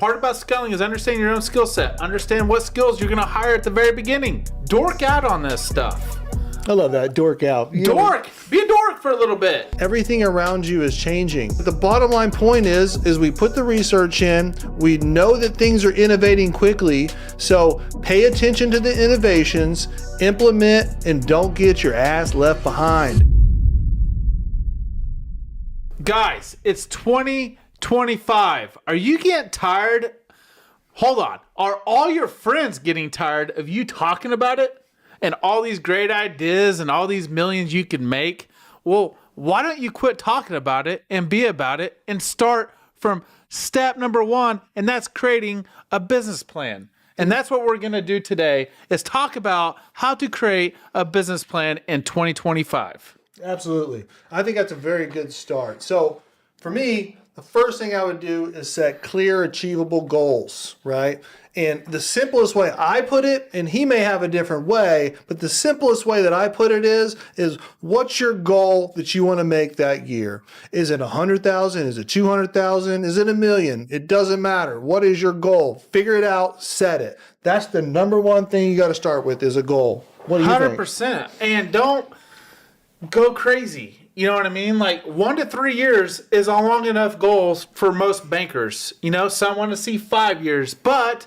Part about scaling is understanding your own skill set. Understand what skills you're going to hire at the very beginning. Dork out on this stuff. I love that. Dork out. Dork! Be a dork for a little bit. Everything around you is changing. The bottom line point is we put the research in. We know that things are innovating quickly. So pay attention to the innovations, implement, and don't get your ass left behind. Guys, it's 2025. Are you getting tired? Hold on. Are all your friends getting tired of you talking about it? And all these great ideas and all these millions you can make? Well, why don't you quit talking about it and be about it and start from step number one, and that's creating a business plan. And that's what we're going to do today, is talk about how to create a business plan in 2025. Absolutely. I think that's a very good start. So for me, the first thing I would do is set clear, achievable goals, right? And the simplest way I put it, and he may have a different way, but the simplest way that I put it is what's your goal that you want to make that year? Is it 100,000? Is it 200,000? Is it $1 million? It doesn't matter. What is your goal? Figure it out, set it. That's the number one thing you got to start with, is a goal. What do you 100%. And don't go crazy. You know what I mean? Like 1 to 3 years is a long enough goals for most bankers. You know, some want to see 5 years, but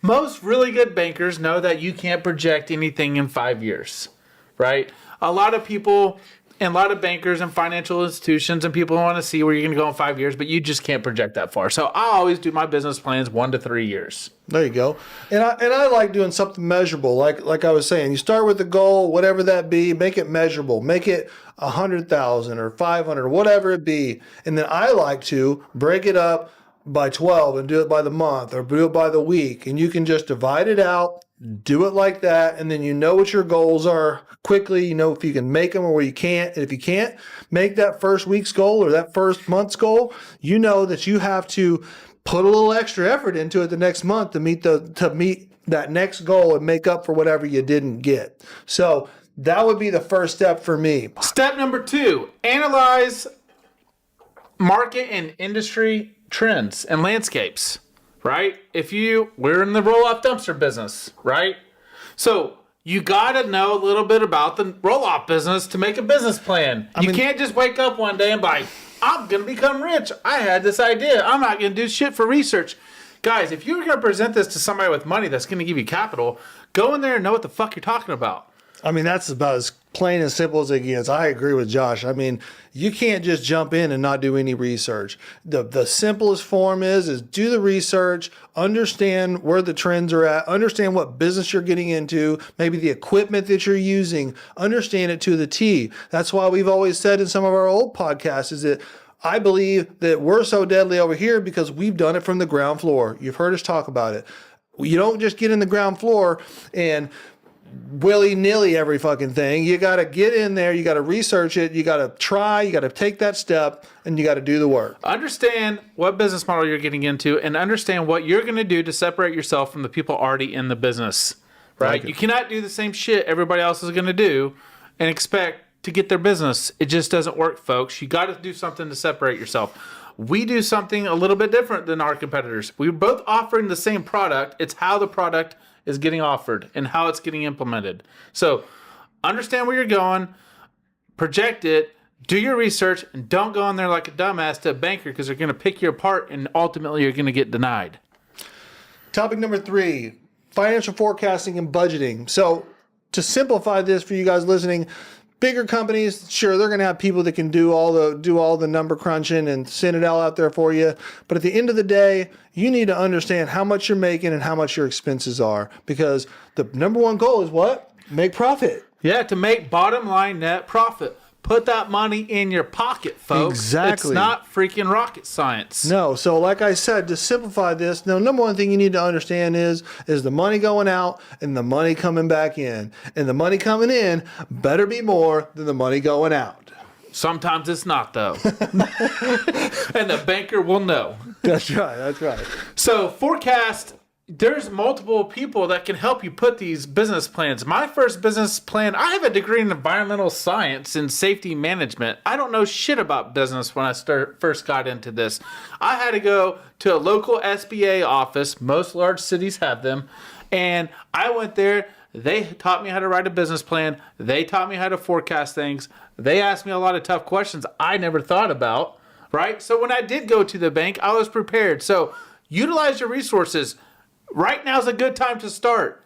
most really good bankers know that you can't project anything in 5 years, right? A lot of people and a lot of bankers and financial institutions and people want to see where you're going to go in 5 years, but you just can't project that far. So I always do my business plans 1 to 3 years. There you go. And I like doing something measurable. Like I was saying, you start with the goal, whatever that be, make it measurable. Make it 100,000 or 500 or whatever it be. And then I like to break it up by 12 and do it by the month or do it by the week. And you can just divide it out, do it like that. And then you know what your goals are quickly. You know if you can make them or where you can't. And if you can't make that first week's goal or that first month's goal, you know that you have to put a little extra effort into it the next month to meet that next goal and make up for whatever you didn't get. So that would be the first step for me. Step number 2, analyze market and industry trends and landscapes, right? We're in the roll-off dumpster business, right? So you got to know a little bit about the roll-off business to make a business plan. You can't just wake up one day and be like, I'm going to become rich. I had this idea. I'm not going to do shit for research. Guys, if you're going to present this to somebody with money that's going to give you capital, go in there and know what the fuck you're talking about. I mean, that's about as plain and simple as it gets. I agree with Josh. I mean, you can't just jump in and not do any research. The simplest form is do the research, understand where the trends are at, understand what business you're getting into, maybe the equipment that you're using, understand it to the T. That's why we've always said in some of our old podcasts is that I believe that we're so deadly over here because we've done it from the ground floor. You've heard us talk about it. You don't just get in the ground floor and willy-nilly every fucking thing. You got to get in there. You got to research it. You got to try. You got to take that step, and you got to do the work. Understand what business model you're getting into and understand what you're going to do to separate yourself from the people already in the business, right? You cannot do the same shit everybody else is going to do and expect to get their business. It just doesn't work, folks. You got to do something to separate yourself. We do something a little bit different than our competitors. We're both offering the same product. It's how the product is getting offered and how it's getting implemented. So understand where you're going, project it, do your research, and don't go in there like a dumbass to a banker because they're going to pick you apart and ultimately you're going to get denied. Topic number 3, financial forecasting and budgeting. So to simplify this for you guys listening, bigger companies, sure, they're going to have people that can do all the number crunching and send it all out there for you. But at the end of the day, you need to understand how much you're making and how much your expenses are, because the number one goal is what? Make profit. Yeah, to make bottom line net profit. Put that money in your pocket, folks. Exactly. It's not freaking rocket science. No. So like I said, to simplify this, the number one thing you need to understand is the money going out and the money coming back in. And the money coming in better be more than the money going out. Sometimes it's not, though. And the banker will know. That's right. That's right. So forecast there's multiple people that can help you put these business plans. My first business plan, I have a degree in environmental science and safety management. I don't know shit about business when I first got into this. I had to go to a local SBA office. Most large cities have them. And I went there. They taught me how to write a business plan. They taught me how to forecast things. They asked me a lot of tough questions I never thought about, right? So when I did go to the bank, I was prepared. So utilize your resources. Right now is a good time to start.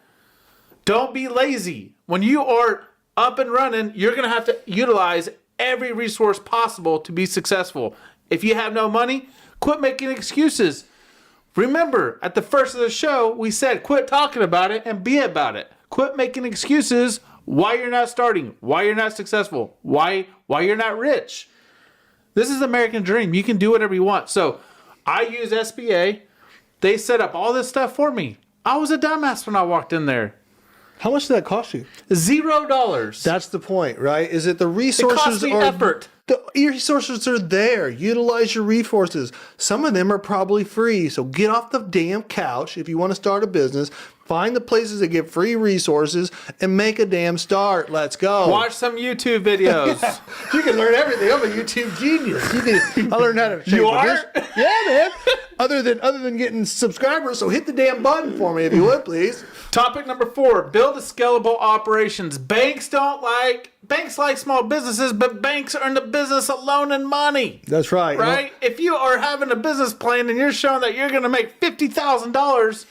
Don't be lazy. When you are up and running, you're going to have to utilize every resource possible to be successful. If you have no money, quit making excuses. Remember, at the first of the show, we said quit talking about it and be about it. Quit making excuses why you're not starting, why you're not successful, why you're not rich. This is the American dream. You can do whatever you want. So I use SBA. They set up all this stuff for me. I was a dumbass when I walked in there. How much did that cost you? $0. That's the point, right? Is it the It resources cost me or effort. the resources are there. Utilize your resources. Some of them are probably free. So get off the damn couch if you want to start a business. Find the places that give free resources and make a damn start. Let's go. Watch some YouTube videos. You can learn everything. I'm a YouTube genius. I learned how to shape You a are? business. Yeah, man. Other than getting subscribers, so hit the damn button for me if you would, please. Topic number 4, build a scalable operations. Banks like small businesses, but banks are in the business of loaning money. That's right. Right? If you are having a business plan and you're showing that you're going to make $50,000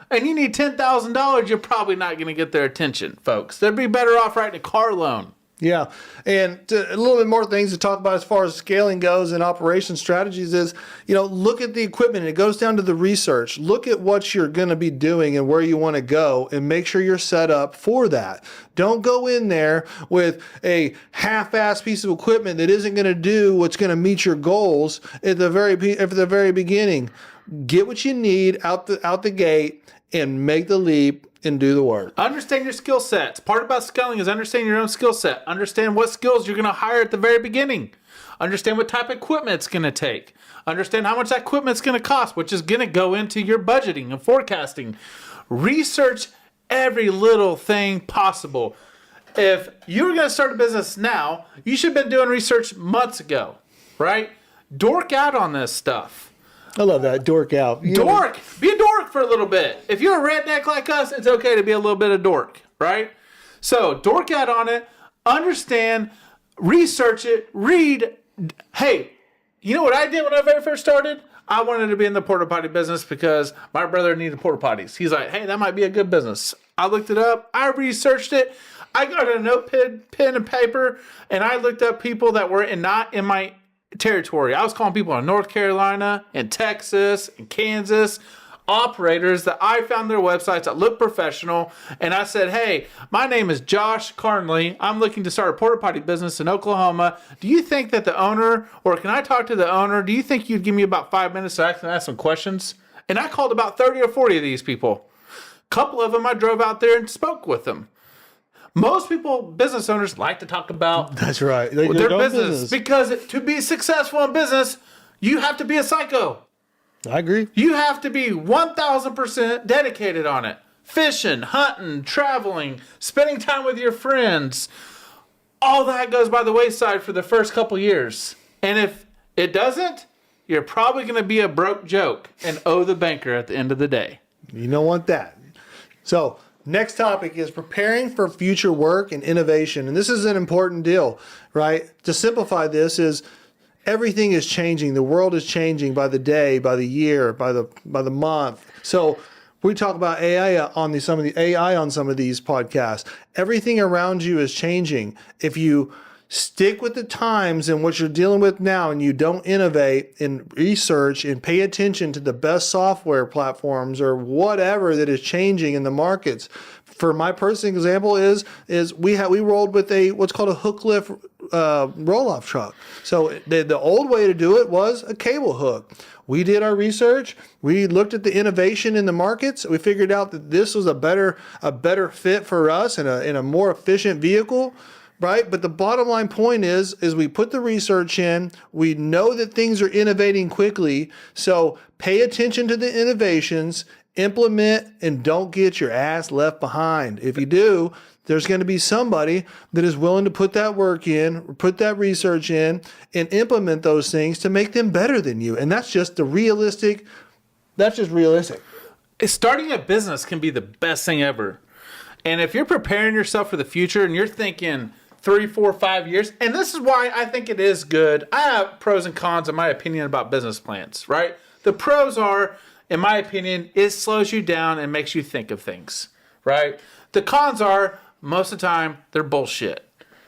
and you need $10,000, you're probably not going to get their attention, folks. They'd be better off writing a car loan. Yeah, and a little bit more things to talk about as far as scaling goes and operation strategies is, look at the equipment. It goes down to the research. Look at what you're going to be doing and where you want to go and make sure you're set up for that. Don't go in there with a half-assed piece of equipment that isn't going to do what's going to meet your goals at the very beginning. Get what you need out the gate and make the leap and do the work. Understand your skill sets. Part about scaling is understanding your own skill set. Understand what skills you're going to hire at the very beginning. Understand what type of equipment it's going to take. Understand how much that equipment's going to cost, which is going to go into your budgeting and forecasting. Research every little thing possible. If you were going to start a business now, you should have been doing research months ago, right? Dork out on this stuff. I love that. Dork out. Dork! Be a dork for a little bit. If you're a redneck like us, it's okay to be a little bit of dork, right? So, dork out on it, understand, research it, read. Hey, you know what I did when I very first started? I wanted to be in the porta potty business because my brother needed porta potties. He's like, hey, that might be a good business. I looked it up. I researched it. I got a notepad, pen, and paper, and I looked up people that were not in my territory. I was calling people in North Carolina and Texas and Kansas, operators that I found their websites that look professional, and I said, hey, my name is Josh Carnley. I'm looking to start a porta potty business in Oklahoma. Do you think that the owner, or can I talk to the owner? Do you think you'd give me about 5 minutes so I can ask some questions? And I called about 30 or 40 of these people. A couple of them I drove out there and spoke with them. Most people, business owners, like to talk about That's right. their business because to be successful in business, you have to be a psycho. I agree. You have to be 1,000% dedicated on it. Fishing, hunting, traveling, spending time with your friends. All that goes by the wayside for the first couple years. And if it doesn't, you're probably going to be a broke joke and owe the banker at the end of the day. You don't want that. So, next topic is preparing for future work and innovation. And this is an important deal, right? To simplify this is everything is changing. The world is changing by the day, by the year, by the month. So we talk about AI on some of these podcasts. Everything around you is changing. If you stick with the times and what you're dealing with now and you don't innovate and research and pay attention to the best software platforms or whatever that is changing in the markets. For my personal example is we rolled with what's called a hook lift roll-off truck. So the old way to do it was a cable hook. We did our research. We looked at the innovation in the markets. We figured out that this was a better fit for us and a more efficient vehicle. Right? But the bottom line point is we put the research in. We know that things are innovating quickly. So pay attention to the innovations Implement and don't get your ass left behind. If you do, there's going to be somebody that is willing to put that work in, put that research in, and implement those things to make them better than you. And that's just realistic. Starting a business can be the best thing ever. And if you're preparing yourself for the future and you're thinking 3, 4, 5 years, and this is why I think it is good. I have pros and cons in my opinion about business plans, right? The pros are, in my opinion, it slows you down and makes you think of things, right? The cons are, most of the time, they're bullshit,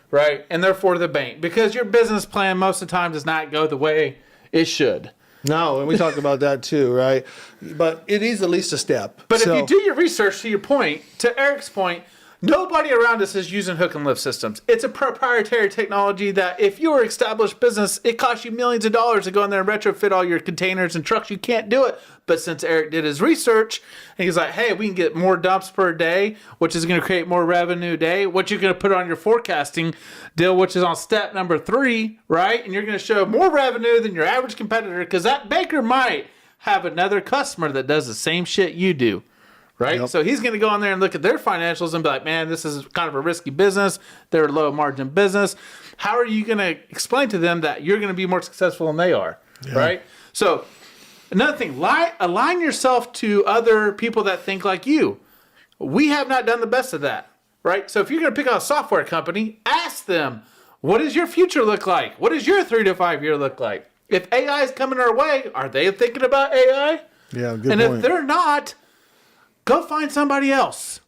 right? And they're for the bank because your business plan most of the time does not go the way it should. No, and we talked about that too, right? But it is at least a step. But if you do your research, to your point, to Eric's point, nobody around us is using hook and lift systems. It's a proprietary technology that if you were an established business, it costs you millions of dollars to go in there and retrofit all your containers and trucks. You can't do it. But since Eric did his research, and he's like, hey, we can get more dumps per day, which is going to create more revenue a day, what you're going to put on your forecasting deal, which is on step number 3, right? And you're going to show more revenue than your average competitor because that baker might have another customer that does the same shit you do. Right? Yep. So he's going to go on there and look at their financials and be like, man, this is kind of a risky business. They're a low margin business. How are you going to explain to them that you're going to be more successful than they are? Yeah. Right? So another thing, align yourself to other people that think like you. We have not done the best of that. Right? So if you're going to pick out a software company, ask them, what does your future look like? What does your 3 to 5 year look like? If AI is coming our way, are they thinking about AI? Yeah, good and point. If they're not, go find somebody else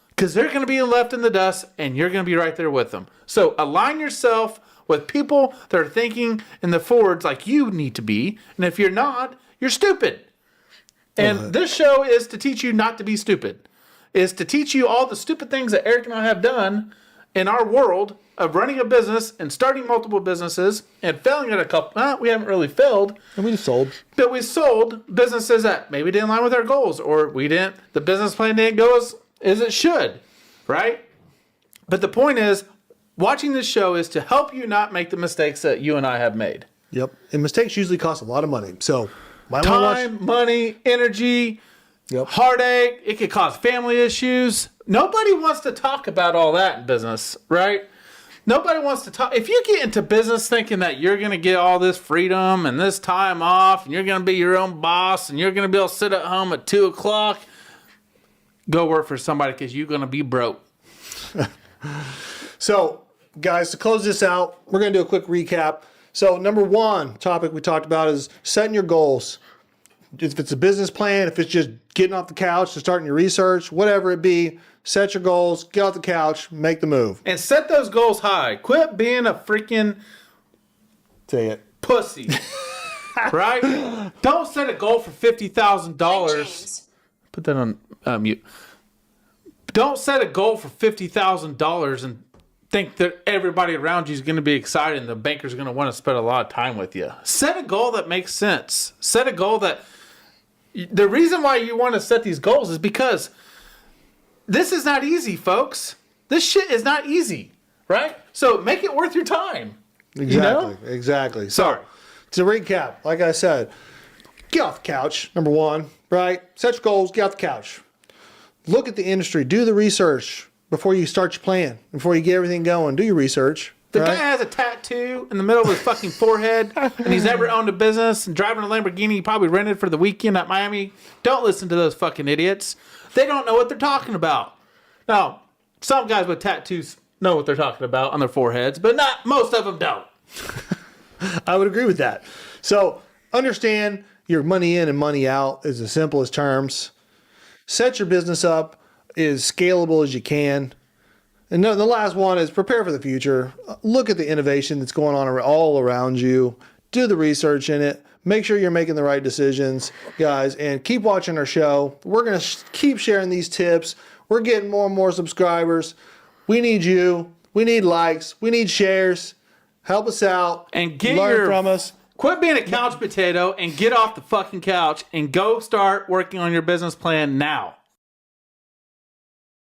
because they're going to be left in the dust and you're going to be right there with them. So align yourself with people that are thinking in the forwards like you need to be. And if you're not, you're stupid. And this show is to teach you not to be stupid. Is to teach you all the stupid things that Eric and I have done in our world of running a business and starting multiple businesses and failing at a couple. We haven't really failed. And we sold. But we sold businesses that maybe didn't align with our goals or the business plan didn't go as it should, right? But the point is, watching this show is to help you not make the mistakes that you and I have made. Yep. And mistakes usually cost a lot of money. So time, money, energy, heartache. It could cause family issues. Nobody wants to talk about all that in business, right? Nobody wants to talk. If you get into business thinking that you're going to get all this freedom and this time off and you're going to be your own boss and you're going to be able to sit at home at 2 o'clock, go work for somebody because you're going to be broke. So, guys, to close this out, we're going to do a quick recap. So, number 1 topic we talked about is setting your goals. If it's a business plan, if it's just getting off the couch and starting your research, whatever it be, set your goals, get off the couch, make the move. And set those goals high. Quit being a freaking pussy. Right? Don't set a goal for $50,000. Put that on mute. Don't set a goal for $50,000 and think that everybody around you is going to be excited and the banker's going to want to spend a lot of time with you. Set a goal that makes sense. Set a goal that... The reason why you want to set these goals is because this is not easy, folks. This shit is not easy, right? So make it worth your time. Exactly, exactly. So to recap, like I said, get off the couch, number 1, right? Set your goals, get off the couch. Look at the industry, do the research before you start your plan, before you get everything going. Do your research. The guy has a tattoo in the middle of his fucking forehead, and he's never owned a business and driving a Lamborghini he probably rented for the weekend at Miami. Don't listen to those fucking idiots. They don't know what they're talking about. Now, some guys with tattoos know what they're talking about on their foreheads, but not most of them don't. I would agree with that. So understand your money in and money out is the simplest terms. Set your business up as scalable as you can. And the last one is prepare for the future. Look at the innovation that's going on all around you. Do the research in it. Make sure you're making the right decisions, guys, and keep watching our show. We're going to keep sharing these tips. We're getting more and more subscribers. We need you. We need likes. We need shares. Help us out. And learn from us. Quit being a couch potato and get off the fucking couch and go start working on your business plan now.